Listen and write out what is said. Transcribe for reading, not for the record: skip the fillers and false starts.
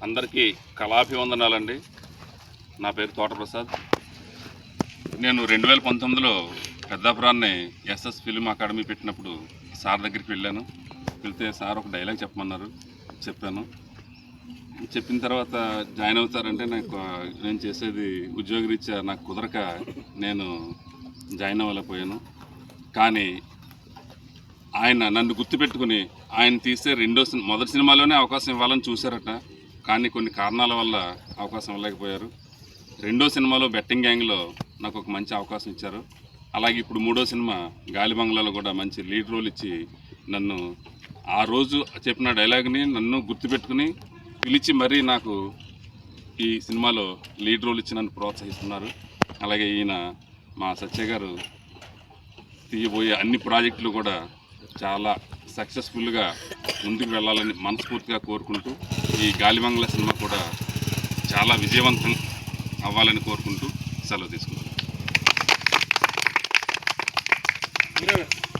అందరికీ కళాభివందనాలండి. నా పేరు తోటప్రసాద్. నేను 2019లో పెద్దాపురాన్ని ఎస్ఎస్ ఫిల్మ్ అకాడమీ పెట్టినప్పుడు సార్ దగ్గరికి వెళ్ళాను. వెళ్తే సార్ ఒక డైలాగ్ చెప్పమన్నారు. చెప్పాను. చెప్పిన తర్వాత జాయిన్ అవుతారంటే నేను చేసేది ఉద్యోగరీత్యా నాకు కుదరక నేను జాయిన్ అవ్వలేకపోయాను. కానీ ఆయన నన్ను గుర్తుపెట్టుకుని ఆయన తీసే మొదటి సినిమాలోనే అవకాశం ఇవ్వాలని చూశారట. కానీ కొన్ని కారణాల వల్ల అవకాశం ఇవ్వలేకపోయారు. రెండో సినిమాలో బెట్టింగ్ గ్యాంగ్లో నాకు ఒక మంచి అవకాశం ఇచ్చారు. అలాగే ఇప్పుడు మూడో సినిమా గాలిబంగ్లాలో కూడా మంచి లీడ్ రోల్ ఇచ్చి నన్ను ఆ రోజు చెప్పిన డైలాగ్ని నన్ను గుర్తుపెట్టుకుని పిలిచి మరీ నాకు ఈ సినిమాలో లీడ్ రోల్ ఇచ్చి నన్ను ప్రోత్సహిస్తున్నారు. అలాగే ఈయన మా సత్య గారు తీయబోయే అన్ని ప్రాజెక్టులు కూడా చాలా సక్సెస్ఫుల్గా ముందుకు వెళ్ళాలని మనస్ఫూర్తిగా కోరుకుంటూ ఈ గాలిబంగ్లా సినిమా కూడా చాలా విజయవంతం అవ్వాలని కోరుకుంటూ సెలవు తీసుకుంటాను.